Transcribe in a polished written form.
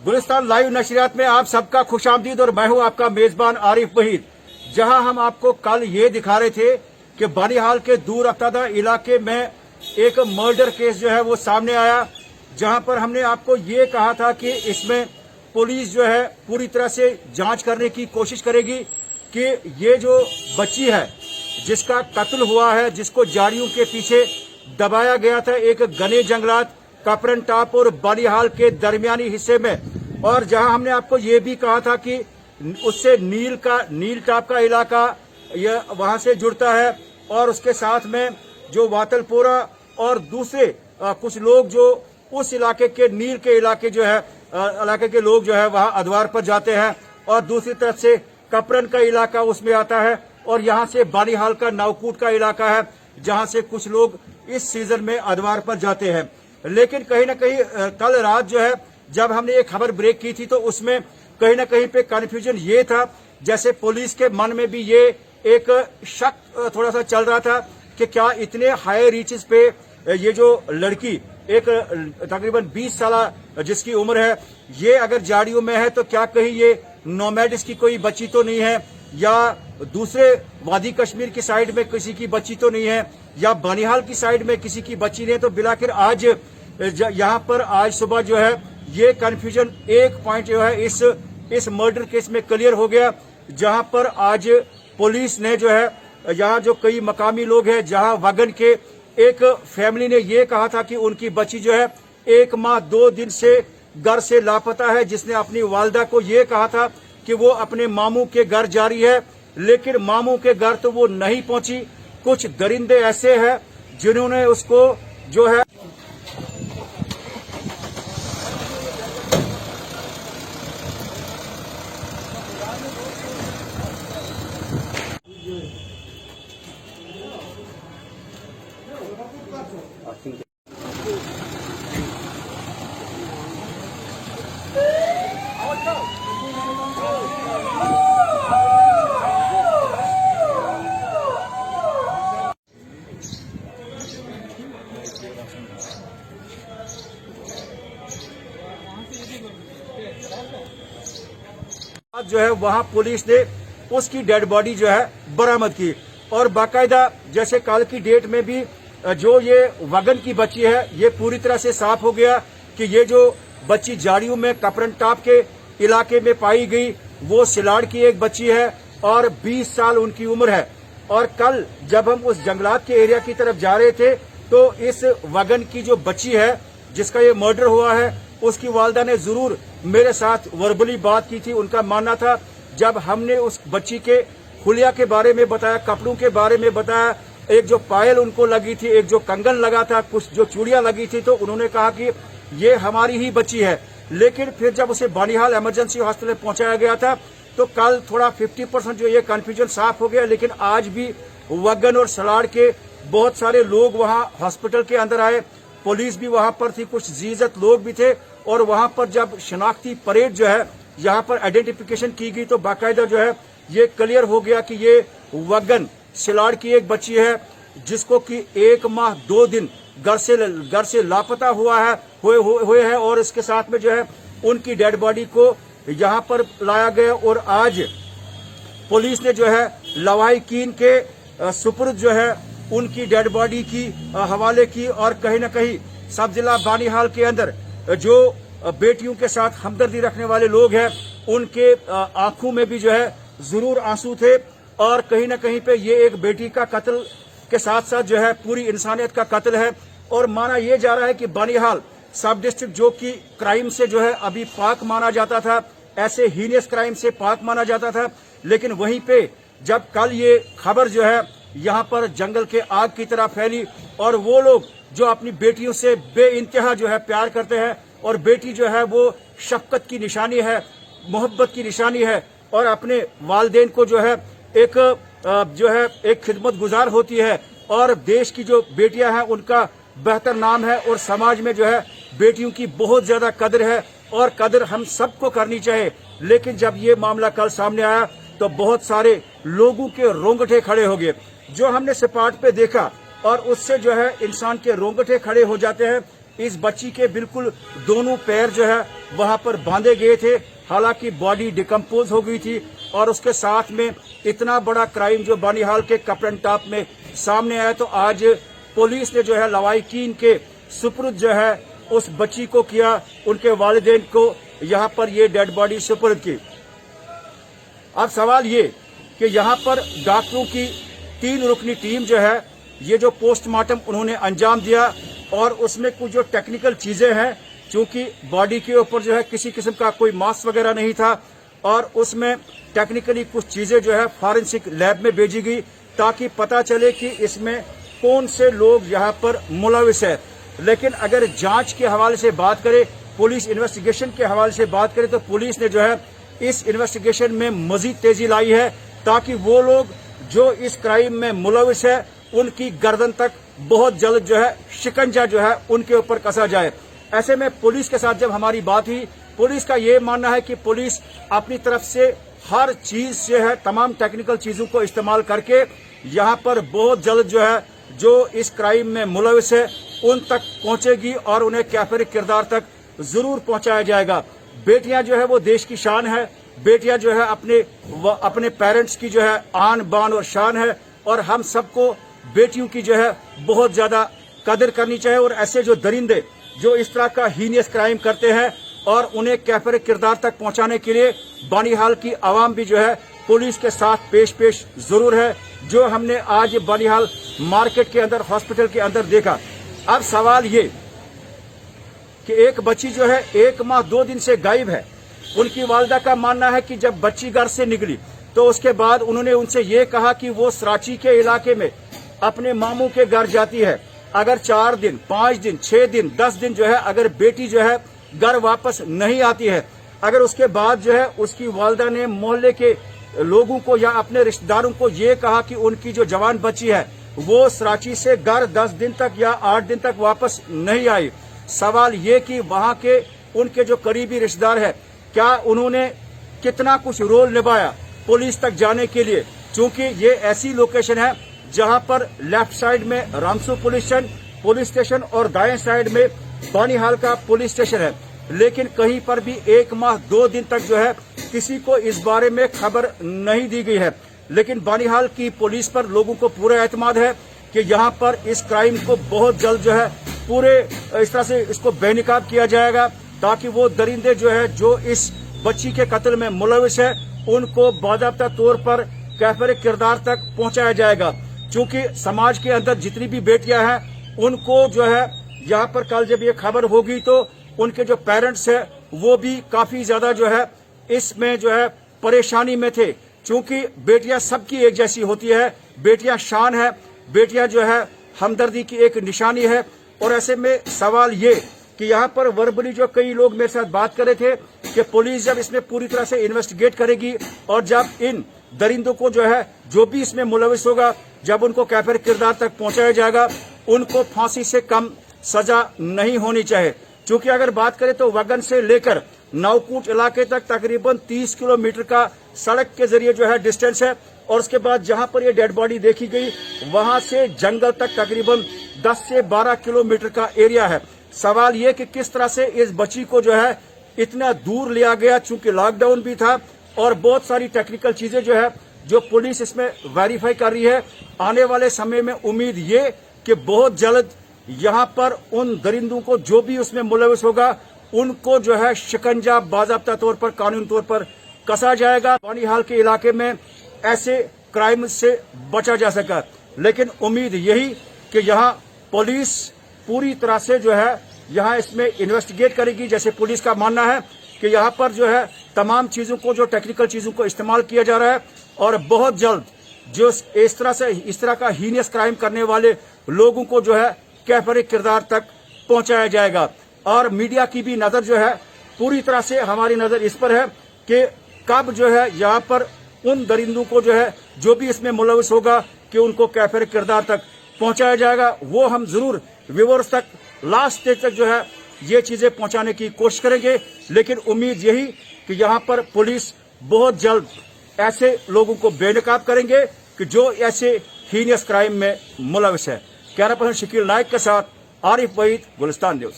Gulistan live नशरियात में आप सबका खुशामदीद और मैं हूं आपका मेजबान आरिफ वहीद। जहां हम आपको कल ये दिखा रहे थे कि बानिहाल के दूर अफ्तादा इलाके में एक मर्डर केस जो है वो सामने आया, जहां पर हमने आपको ये कहा था कि इसमें पुलिस जो है पूरी तरह से जांच करने की कोशिश करेगी कि ये जो बच्ची है जिसका कत्ल हुआ है, जिसको जाड़ियों के पीछे दबाया गया था एक घने जंगलात कपरन टॉप और बानिहाल के दरमियानी हिस्से में, और जहां हमने आपको ये भी कहा था कि उससे नील टॉप का इलाका यह वहां से जुड़ता है और उसके साथ में जो वातलपोरा और दूसरे कुछ लोग जो उस इलाके के नील के इलाके जो है इलाके के लोग जो है वहां अधवार पर जाते हैं, और दूसरी तरफ से कपरन का इलाका उसमें आता है, और यहां से बानिहाल का नावकूट का इलाका है जहां से कुछ लोग इस सीजन में अधवार पर जाते हैं। लेकिन कहीं ना कहीं कल रात जो है जब हमने ये खबर ब्रेक की थी तो उसमें कहीं ना कहीं पे कंफ्यूजन ये था, जैसे पुलिस के मन में भी ये एक शक थोड़ा सा चल रहा था कि क्या इतने हाई रीचेस पे ये जो लड़की एक तकरीबन 20 साल जिसकी उम्र है, ये अगर जाड़ियों में है तो क्या कहीं ये नोमैड्स की कोई बच्ची तो नहीं है, या दूसरे वादी कश्मीर की साइड में किसी की बच्ची तो नहीं है, या बानिहाल की साइड में किसी की बच्ची नहीं है। तो बिलाखिर आज यहाँ पर आज सुबह जो है ये कंफ्यूजन एक पॉइंट जो है इस मर्डर केस में क्लियर हो गया, जहां पर आज पुलिस ने जो है यहाँ जो कई मकामी लोग हैं, जहां वगन के एक फैमिली ने ये कहा था कि उनकी बच्ची जो है 1 माह 2 दिन से घर से लापता है, जिसने अपनी वालदा को ये कहा था कि वो अपने मामू के घर जा रही है, लेकिन मामू के घर तो वो नहीं पहुंची। कुछ दरिंदे ऐसे हैं जिन्होंने उसको जो है जो है वहां पुलिस ने उसकी डेड बॉडी जो है बरामद की, और बाकायदा जैसे कल की डेट में भी जो ये वगन की बच्ची है ये पूरी तरह से साफ हो गया कि ये जो बच्ची जाड़ियों में कपरन टॉप के इलाके में पाई गई वो सिलाड़ की एक बच्ची है और 20 साल उनकी उम्र है। और कल जब हम उस जंगलात के एरिया की तरफ जा रहे थे तो इस वगन की जो बच्ची है जिसका ये मर्डर हुआ है उसकी वालदा ने जरूर मेरे साथ वर्बली बात की थी। उनका मानना था जब हमने उस बच्ची के हुलिया के बारे में बताया, कपड़ों के बारे में बताया, एक जो पायल उनको लगी थी, एक जो कंगन लगा था, कुछ जो चूड़ियां लगी थी, तो उन्होंने कहा कि ये हमारी ही बच्ची है। लेकिन फिर जब उसे बानिहाल इमरजेंसी हॉस्पिटल पहुंचाया गया था तो कल थोड़ा 50% जो ये कंफ्यूजन साफ हो गया, लेकिन आज भी वगन और सलाड़ के बहुत सारे लोग वहां हॉस्पिटल के अंदर आए, पुलिस भी वहां पर थी, कुछ जीजत लोग भी थे, और वहां पर जब शनाख्ती परेड जो है यहाँ पर आइडेंटिफिकेशन की गई तो बाकायदा जो है ये क्लियर हो गया कि ये वगन सिलाड़ की एक बच्ची है जिसको कि 1 माह 2 दिन घर से लापता हुए है, और इसके साथ में जो है उनकी डेड बॉडी को यहाँ पर लाया गया, और आज पुलिस ने जो है लवाहिकीन के सुपुर्द जो है उनकी डेड बॉडी की हवाले की। और कहीं न कहीं सब जिला बानिहाल के अंदर जो बेटियों के साथ हमदर्दी रखने वाले लोग हैं उनके आंखों में भी जो है जरूर आंसू थे, और कहीं न कहीं पे ये एक बेटी का कत्ल के साथ साथ जो है पूरी इंसानियत का कत्ल है। और माना यह जा रहा है कि बानिहाल सब डिस्ट्रिक्ट जो कि क्राइम से जो है अभी पाक माना जाता था, ऐसे हीनियस क्राइम से पाक माना जाता था, लेकिन वहीं पे जब कल ये खबर जो है यहाँ पर जंगल के आग की तरह फैली, और वो लोग जो अपनी बेटियों से बेइंतहा जो है प्यार करते हैं, और बेटी जो है वो शफकत की निशानी है, मोहब्बत की निशानी है, और अपने वालिदैन को जो है एक खिदमत गुजार होती है, और देश की जो बेटियां हैं उनका बेहतर नाम है, और समाज में जो है बेटियों की बहुत ज्यादा कदर है, और कदर हम सबको करनी चाहिए। लेकिन जब ये मामला कल सामने आया तो बहुत सारे लोगों के रोंगटे खड़े हो गए। जो हमने सपाट पे देखा और उससे जो है इंसान के रोंगटे खड़े हो जाते हैं। इस बच्ची के बिल्कुल दोनों पैर जो है वहां पर बांधे गए थे, हालांकि बॉडी डिकम्पोज हो गई थी। और उसके साथ में इतना बड़ा क्राइम जो बानिहाल के कपरन टॉप में सामने आया, तो आज पुलिस ने जो है लवाहिकीन के सुपुर्द जो है उस बच्ची को किया, उनके वालिदैन को यहाँ पर ये डेड बॉडी सुपुर्द की। अब सवाल ये कि यहाँ पर डॉक्टरों की 3 रुकनी टीम जो है ये जो पोस्टमार्टम उन्होंने अंजाम दिया, और उसमें कुछ जो टेक्निकल चीजें हैं, चूंकि बॉडी के ऊपर जो है किसी किस्म का कोई मास्क वगैरह नहीं था, और उसमें टेक्निकली कुछ चीजें जो है फॉरेंसिक लैब में भेजी गई ताकि पता चले कि इसमें कौन से लोग यहाँ पर मुलविस है। लेकिन अगर जांच के हवाले से बात करें, पुलिस इन्वेस्टिगेशन के हवाले से बात करें, तो पुलिस ने जो है इस इन्वेस्टिगेशन में मजीद तेजी लाई है ताकि वो लोग जो इस क्राइम में मुलविस है उनकी गर्दन तक बहुत जल्द जो है शिकंजा जो है उनके ऊपर कसा जाए। ऐसे में पुलिस के साथ जब हमारी बात हुई, पुलिस का ये मानना है कि पुलिस अपनी तरफ से हर चीज से है तमाम टेक्निकल चीजों को इस्तेमाल करके यहाँ पर बहुत जल्द जो है जो इस क्राइम में मुलविस है उन तक पहुंचेगी और उन्हें कैफिर किरदार तक जरूर पहुंचाया जाएगा। बेटियां जो है वो देश की शान है, बेटियां जो है अपने पेरेंट्स की जो है आन बान और शान है, और हम सबको बेटियों की जो है बहुत ज्यादा कदर करनी चाहिए। और ऐसे जो दरिंदे जो इस तरह का हीनियस क्राइम करते हैं और उन्हें कैफिर किरदार तक पहुंचाने के लिए बानिहाल की आवाम भी जो है पुलिस के साथ पेश जरूर है, जो हमने आज बानिहाल मार्केट के अंदर हॉस्पिटल के अंदर देखा। अब सवाल ये कि एक बच्ची जो है 1 माह 2 दिन से गायब है। उनकी वालिदा का मानना है कि जब बच्ची घर से निकली तो उसके बाद उन्होंने उनसे ये कहा कि वो सराची के इलाके में अपने मामू के घर जाती है। अगर 4 दिन 5 दिन 6 दिन 10 दिन जो है अगर बेटी जो है घर वापस नहीं आती है, अगर उसके बाद जो है उसकी वालिदा ने मोहल्ले के लोगों को या अपने रिश्तेदारों को ये कहा कि उनकी जो जवान बच्ची है वो सराची से घर 10 दिन तक या 8 दिन तक वापस नहीं आई। सवाल ये कि वहां के उनके जो करीबी रिश्तेदार है, क्या उन्होंने कितना कुछ रोल निभाया पुलिस तक जाने के लिए, क्योंकि ये ऐसी लोकेशन है जहां पर लेफ्ट साइड में रामसू पुलिस स्टेशन और दाएं साइड में बानिहाल का पुलिस स्टेशन है, लेकिन कहीं पर भी 1 माह 2 दिन तक जो है किसी को इस बारे में खबर नहीं दी गई है। लेकिन बानिहाल की पुलिस पर लोगों को पूरा एतमाद है कि यहाँ पर इस क्राइम को बहुत जल्द जो है पूरे इस तरह से इसको बेनकाब किया जाएगा ताकि वो दरिंदे जो है जो इस बच्ची के कत्ल में मुलविस है उनको बाज़ाब्ता तौर पर कैफिर किरदार तक पहुंचाया जाएगा। क्योंकि समाज के अंदर जितनी भी बेटियां हैं उनको जो है यहाँ पर कल जब ये खबर होगी तो उनके जो पेरेंट्स है वो भी काफी ज्यादा जो है इसमें जो है परेशानी में थे, क्योंकि बेटियां सबकी एक जैसी होती है, बेटियां शान है, बेटियां जो है हमदर्दी की एक निशानी है। और ऐसे में सवाल ये कि यहाँ पर वर्बली जो कई लोग मेरे साथ बात कर रहे थे कि पुलिस जब इसमें पूरी तरह से इन्वेस्टिगेट करेगी और जब इन दरिंदों को जो है जो भी इसमें मुलविस होगा जब उनको कैफिर किरदार तक पहुंचाया जाएगा, उनको फांसी से कम सजा नहीं होनी चाहिए। क्योंकि अगर बात करें तो वगन से लेकर नावकूट इलाके तक तकरीबन 30 किलोमीटर का सड़क के जरिए जो है डिस्टेंस है, और उसके बाद जहां पर ये डेड बॉडी देखी गई वहां से जंगल तक तकरीबन 10 से 12 किलोमीटर का एरिया है। सवाल ये कि किस तरह से इस बच्ची को जो है इतना दूर लिया गया, चूंकि लॉकडाउन भी था और बहुत सारी टेक्निकल चीजें जो है जो पुलिस इसमें वेरीफाई कर रही है। आने वाले समय में उम्मीद ये कि बहुत जल्द यहाँ पर उन दरिंदों को जो भी उसमें मुलविस होगा उनको जो है शिकंजा बाज़ाब्ता तौर पर कानूनी तौर पर कसा जाएगा। बानिहाल के इलाके में ऐसे क्राइम से बचा जा सका, लेकिन उम्मीद यही कि यहाँ पुलिस पूरी तरह से जो है यहाँ इसमें इन्वेस्टिगेट करेगी। जैसे पुलिस का मानना है कि यहाँ पर जो है तमाम चीजों को जो टेक्निकल चीजों को इस्तेमाल किया जा रहा है और बहुत जल्द जो इस तरह का हीनियस क्राइम करने वाले लोगों को जो है कैफिर किरदार तक पहुंचाया जाएगा। और मीडिया की भी नजर जो है पूरी तरह से हमारी नजर इस पर है कि कब जो है यहाँ पर उन दरिंदों को जो है जो भी इसमें मुलविस होगा कि उनको कैफिर किरदार तक पहुंचाया जाएगा। वो हम जरूर व्यूअर्स तक लास्ट स्टेज तक जो है ये चीजें पहुंचाने की कोशिश करेंगे, लेकिन उम्मीद यही कि यहाँ पर पुलिस बहुत जल्द ऐसे लोगों को बेनकाब करेंगे कि जो ऐसे हीनियस क्राइम में मुलविस है। कैमरा पर्सन शकील नायक के साथ आरिफ वहीद, गुलिस्तान न्यूज।